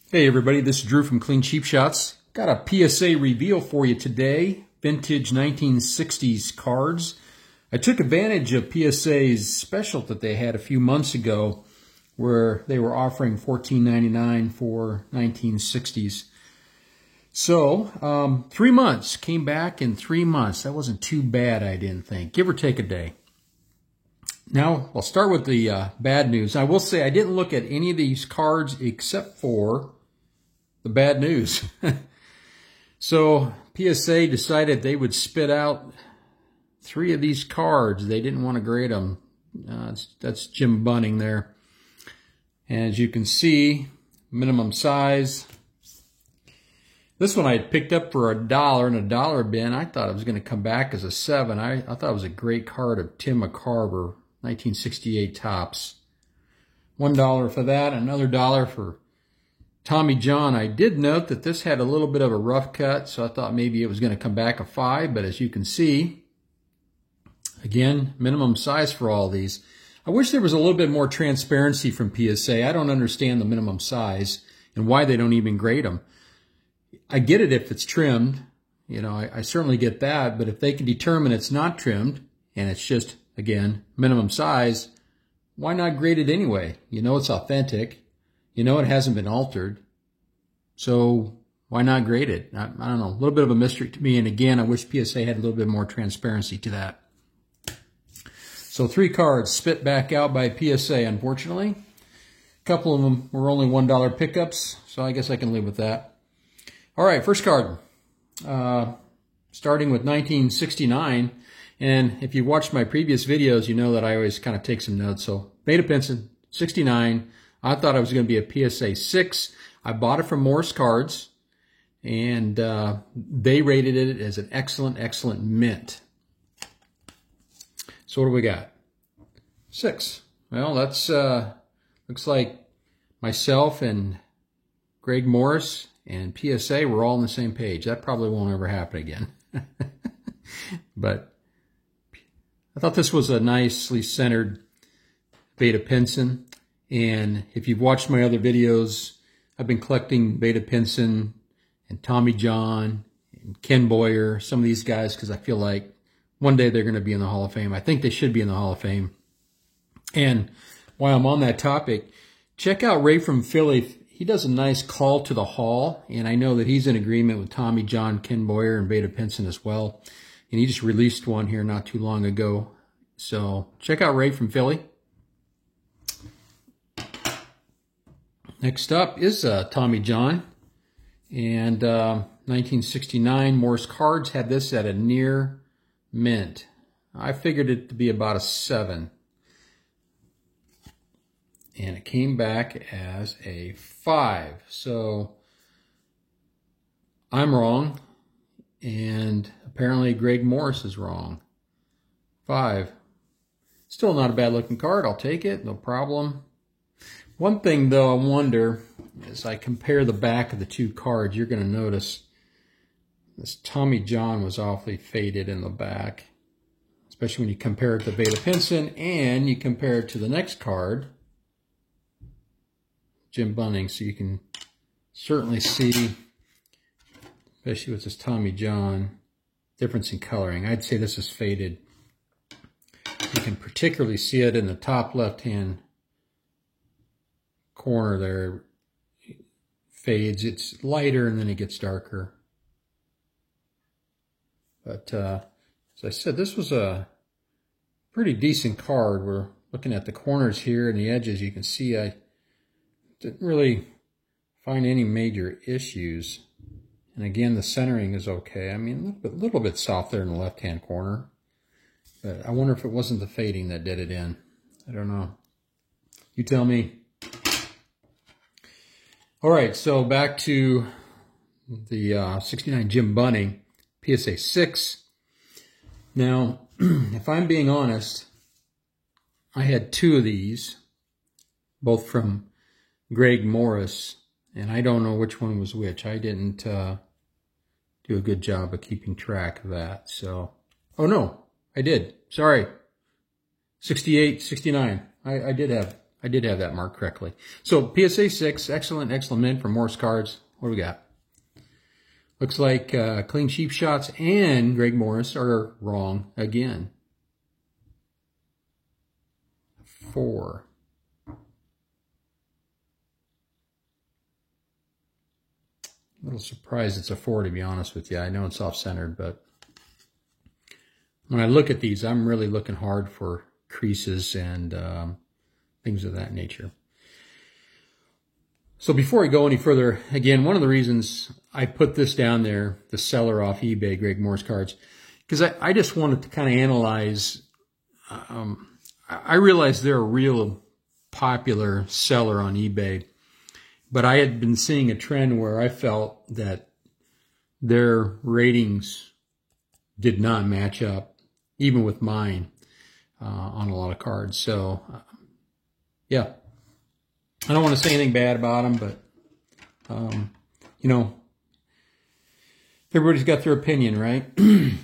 Hey everybody, this is Drew from Clean Cheap Shots. Got a PSA reveal for you today. Vintage 1960s cards. I took advantage of PSA's special that they had a few months ago where they were offering $14.99 for 1960s. So, 3 months. Came back in 3 months. That wasn't too bad, I didn't think. Give or take a day. Now, I'll start with the bad news. I will say I didn't look at any of these cards except for the bad news. So PSA decided they would spit out 3 of these cards. They didn't want to grade them. That's Jim Bunning there. And as you can see, minimum size. This one I had picked up for $1 in a dollar bin. I thought it was going to come back as a 7. I thought it was a great card of Tim McCarver, 1968 Topps. $1 for that, another $1 for Tommy John. I did note that this had a little bit of a rough cut, so I thought maybe it was going to come back a 5, but as you can see, again, minimum size for all these. I wish there was a little bit more transparency from PSA. I don't understand the minimum size and why they don't even grade them. I get it if it's trimmed. You know, I certainly get that, but if they can determine it's not trimmed and it's just, again, minimum size, why not grade it anyway? You know it's authentic. You know it hasn't been altered. So why not grade it? I don't know. A little bit of a mystery to me. And again, I wish PSA had a little bit more transparency to that. So 3 cards spit back out by PSA, unfortunately. A couple of them were only $1 pickups, so I guess I can live with that. All right, first card. Starting with 1969. And if you watched my previous videos, you know that I always kind of take some notes. So Beta Pinson, 69. I thought it was going to be a PSA 6. I bought it from Morris Cards, and they rated it as an excellent, excellent mint. So what do we got? 6. Well, that's looks like myself and Greg Morris and PSA were all on the same page. That probably won't ever happen again. But I thought this was a nicely centered Beta Pinson. And if you've watched my other videos, I've been collecting Beta Pinson and Tommy John and Ken Boyer, some of these guys, because I feel like one day they're going to be in the Hall of Fame. I think they should be in the Hall of Fame. And while I'm on that topic, check out Ray from Philly. He does a nice call to the Hall, and I know that he's in agreement with Tommy John, Ken Boyer, and Beta Pinson as well. And he just released one here not too long ago. So check out Ray from Philly. Next up is Tommy John, and 1969 Morris Cards had this at a near mint. I figured it to be about a 7, and it came back as a 5. So I'm wrong, and apparently Greg Morris is wrong. 5. Still not a bad looking card. I'll take it, no problem. One thing, though, I wonder, as I compare the back of the 2 cards, you're going to notice this Tommy John was awfully faded in the back, especially when you compare it to Beta Pinson and you compare it to the next card, Jim Bunning. So you can certainly see, especially with this Tommy John, difference in coloring. I'd say this is faded. You can particularly see it in the top left-hand corner there. It fades. It's lighter and then it gets darker. But as I said, this was a pretty decent card. We're looking at the corners here and the edges. You can see I didn't really find any major issues. And again, the centering is okay. I mean, a little bit soft there in the left-hand corner. But I wonder if it wasn't the fading that did it in. I don't know. You tell me. All right, so back to the 69 Jim Bunning, PSA 6. Now, if I'm being honest, I had 2 of these, both from Greg Morris, and I don't know which one was which. I didn't do a good job of keeping track of that. So, oh no, I did. Sorry. 68, 69. I did I did have that marked correctly. So PSA 6, excellent, excellent mint from Morse Cards. What do we got? Looks like Clean Cheap Shots and Greg Morris are wrong again. 4. A little surprised it's a 4, to be honest with you. I know it's off-centered, but when I look at these, I'm really looking hard for creases and things of that nature. So before I go any further, again, one of the reasons I put this down there, the seller off eBay, Greg Morris Cards, because I just wanted to kind of analyze. I realized they're a real popular seller on eBay, but I had been seeing a trend where I felt that their ratings did not match up, even with mine, on a lot of cards. So, yeah. I don't want to say anything bad about them, but, you know, everybody's got their opinion, right?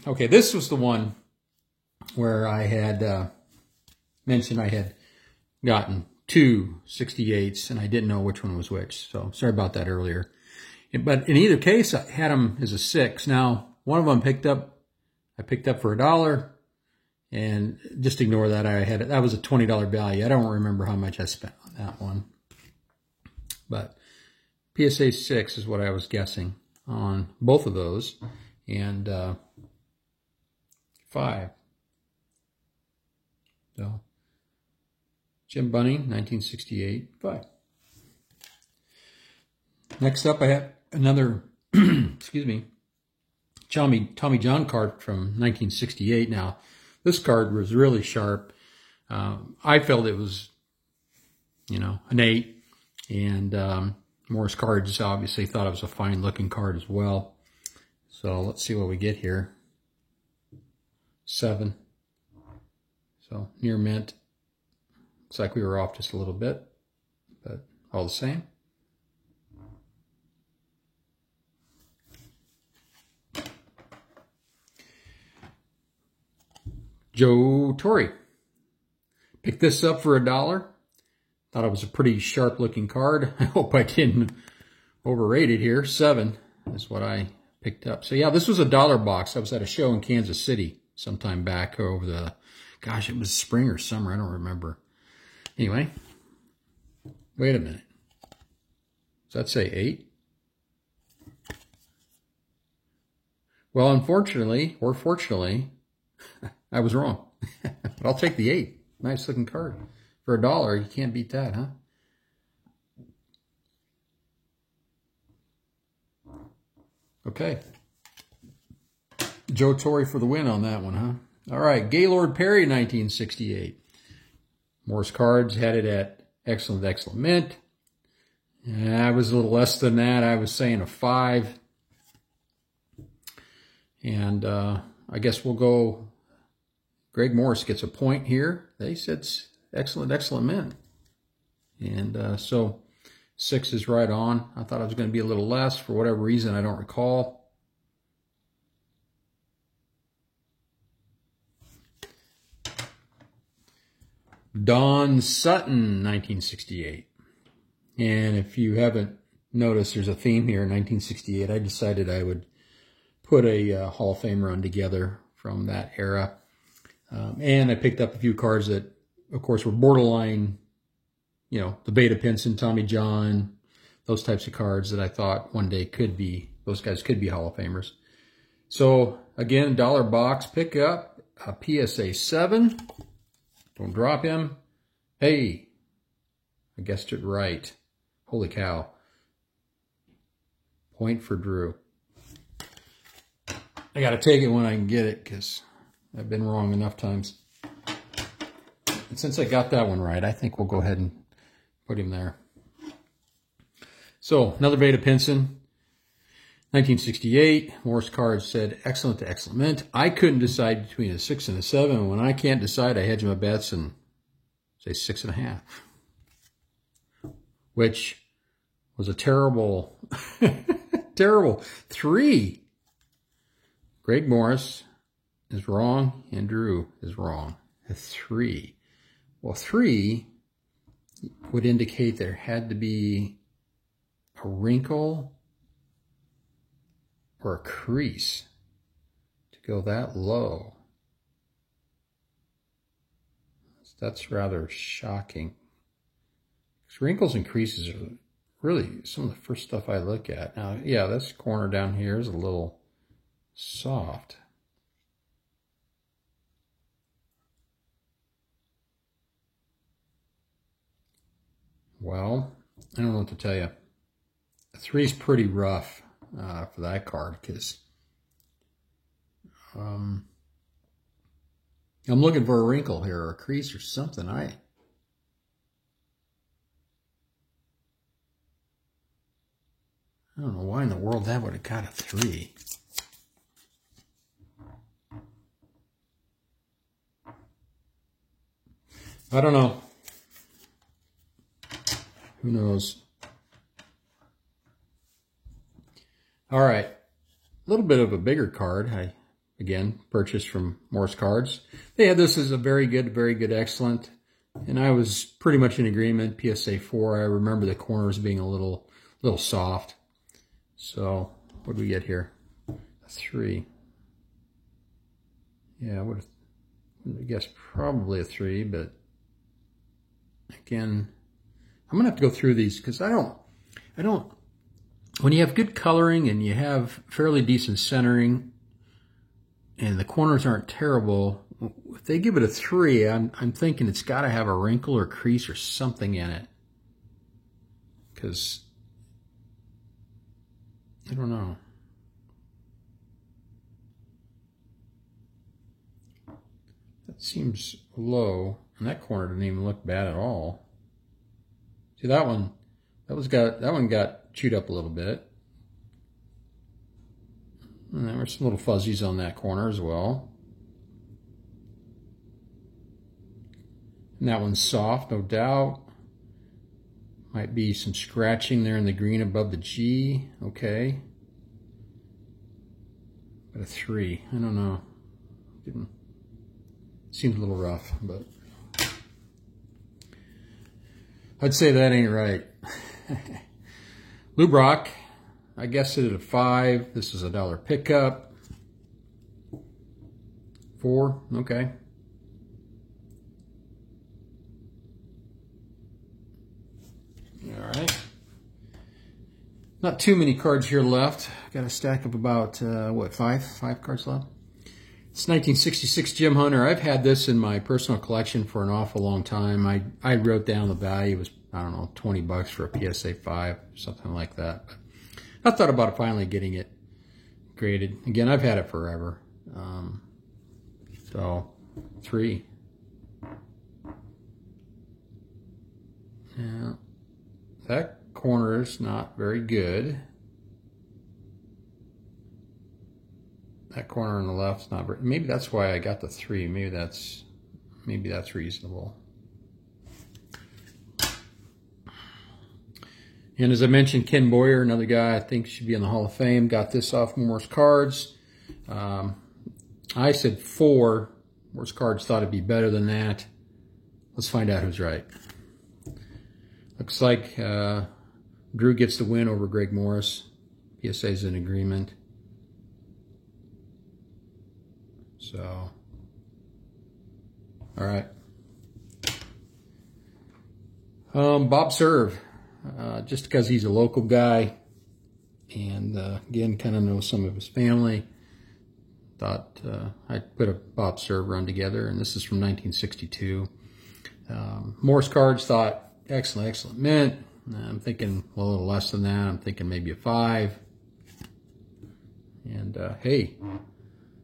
Okay, this was the one where I had mentioned I had gotten 2 68s, and I didn't know which one was which. So sorry about that earlier. But in either case, I had them as a 6. Now, one of them I picked up for $1, and just ignore that. That was a $20 value. I don't remember how much I spent on that one. But PSA 6 is what I was guessing on both of those. And 5. So Jim Bunning, 1968, 5. Next up, I have another, excuse me, Tommy John card from 1968. Now, this card was really sharp. I felt it was, you know, an 8. And Morris Cards obviously thought it was a fine-looking card as well. So let's see what we get here. 7. So near mint. Looks like we were off just a little bit, but all the same. Joe Torre. Picked this up for $1. Thought it was a pretty sharp-looking card. I hope I didn't overrate it here. 7 is what I picked up. So, yeah, this was a $1 box. I was at a show in Kansas City sometime back over the, gosh, it was spring or summer. I don't remember. Anyway, wait a minute. Does that say 8? Well, unfortunately, or fortunately, I was wrong. But I'll take the 8. Nice-looking card. For $1, you can't beat that, huh? Okay. Joe Torre for the win on that one, huh? All right, Gaylord Perry, 1968. Morse Cards had it at excellent, excellent mint. I was a little less than that. I was saying a 5. And I guess we'll go, Greg Morris gets a point here. They said excellent, excellent mint. And so 6 is right on. I thought it was going to be a little less for whatever reason. I don't recall. Don Sutton, 1968. And if you haven't noticed, there's a theme here in 1968. I decided I would put a Hall of Fame run together from that era. And I picked up a few cards that, of course, were borderline, you know, the Beta Pinson, Tommy John, those types of cards that I thought one day could be, those guys could be Hall of Famers. So, again, $1 box pickup, a PSA 7. Don't drop him. Hey, I guessed it right. Holy cow. Point for Drew. I got to take it when I can get it because I've been wrong enough times. And since I got that one right, I think we'll go ahead and put him there. So, another Beta Pinson. 1968, Morse Cards said excellent to excellent mint. I couldn't decide between a 6 and a 7. When I can't decide, I hedge my bets and say 6.5. Which was a terrible, terrible 3. Greg Morris is wrong and Drew is wrong. A 3. Well, 3 would indicate there had to be a wrinkle or a crease to go that low. That's rather shocking. Wrinkles and creases are really some of the first stuff I look at. Now, yeah, this corner down here is a little soft. Well, I don't know what to tell you. A 3 is pretty rough for that card because I'm looking for a wrinkle here or a crease or something. I don't know why in the world that would have got a 3. I don't know. Who knows? All right. A little bit of a bigger card. I, again, purchased from Morse Cards. They had this as a very good, excellent. And I was pretty much in agreement. PSA 4. I remember the corners being a little soft. So, what do we get here? A 3. Yeah, I guess probably a 3, but again, I'm gonna have to go through these because I don't. When you have good coloring and you have fairly decent centering, and the corners aren't terrible, if they give it a 3, I'm thinking it's got to have a wrinkle or crease or something in it, because I don't know. That seems low, and that corner didn't even look bad at all. See that one? That one got chewed up a little bit. And there were some little fuzzies on that corner as well. And that one's soft, no doubt. Might be some scratching there in the green above the G. Okay. But a 3. I don't know. Seems a little rough, but I'd say that ain't right. Lubrock, I guessed it at a 5. This is a $1 pickup. 4, okay. All right. Not too many cards here left. Got a stack of about, what, 5 cards left? It's 1966 Jim Hunter. I've had this in my personal collection for an awful long time. I wrote down the value. It was, I don't know, $20 for a PSA 5, something like that. But I thought about finally getting it graded. Again, I've had it forever. So, 3. Yeah. That corner is not very good. That corner on the left's not very, maybe that's why I got the 3. Maybe that's reasonable. And as I mentioned, Ken Boyer, another guy I think should be in the Hall of Fame, got this off Morse Cards. I said 4. Morse Cards thought it'd be better than that. Let's find out who's right. Looks like Drew gets the win over Greg Morris. PSA's in agreement. So, all right. Bob Serve, just because he's a local guy, and again, kind of know some of his family, thought I'd put a Bob Serve run together, and this is from 1962. Morse Cards thought, excellent mint. I'm thinking a little less than that. I'm thinking maybe a 5. And hey,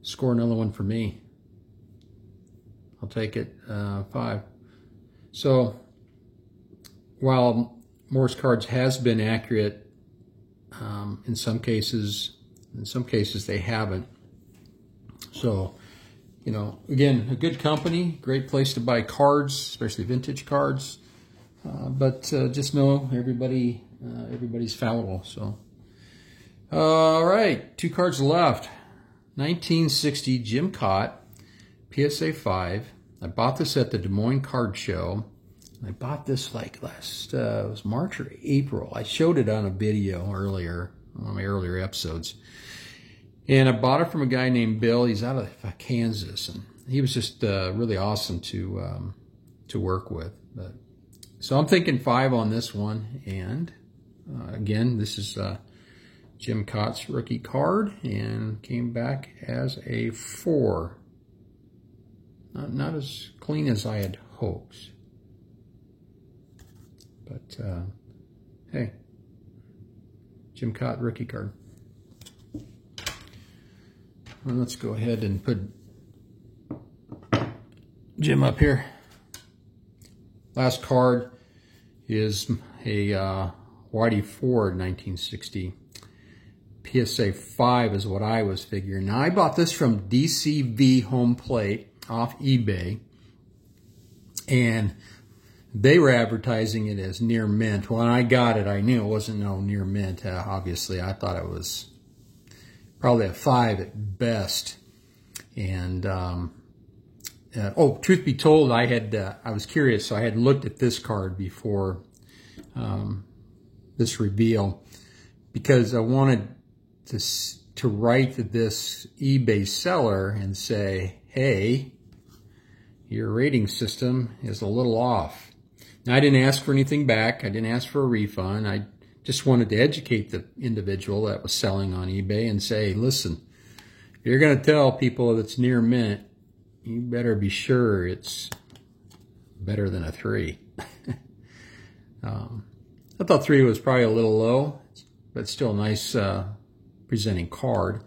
score another one for me. I'll take it, 5. So while Morse Cards has been accurate, in some cases they haven't. So, you know, again, a good company, great place to buy cards, especially vintage cards. But just know everybody's fallible. So, all right, 2 cards left. 1960 Jim Cott, PSA 5. I bought this at the Des Moines Card Show. I bought this like last, it was March or April. I showed it on a video earlier, one of my earlier episodes. And I bought it from a guy named Bill. He's out of Kansas, and he was just really awesome to work with. So I'm thinking 5 on this one. And again, this is Jim Kaat's rookie card, and came back as a 4. Not as clean as I had hoped. But, hey, Jim Kaat rookie card. Well, let's go ahead and put Jim up here. Last card is a Whitey Ford 1960. PSA 5 is what I was figuring. Now, I bought this from DCV Home Plate off eBay, and they were advertising it as near mint. When I got it, I knew it wasn't no near mint. Obviously, I thought it was probably a 5 at best. And oh, truth be told, I was curious, so I had looked at this card before this reveal, because I wanted to write to this eBay seller and say, hey, your rating system is a little off. Now, I didn't ask for anything back. I didn't ask for a refund. I just wanted to educate the individual that was selling on eBay and say, listen, if you're going to tell people that it's near mint, you better be sure it's better than a 3. I thought 3 was probably a little low, but still a nice presenting card,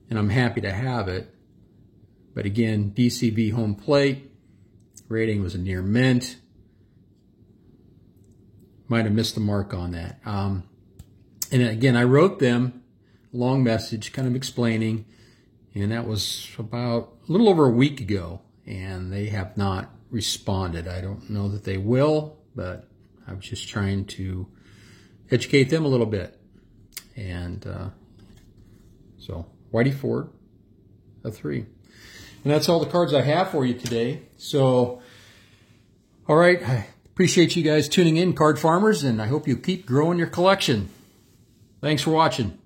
and I'm happy to have it. But again, DCV Home Plate, rating was a near mint. Might have missed the mark on that. And again, I wrote them a long message kind of explaining, and that was about a little over a week ago, and they have not responded. I don't know that they will, but I was just trying to educate them a little bit. And so, Whitey Ford, a 3. And that's all the cards I have for you today. So, all right, I appreciate you guys tuning in, Card Farmers, and I hope you keep growing your collection. Thanks for watching.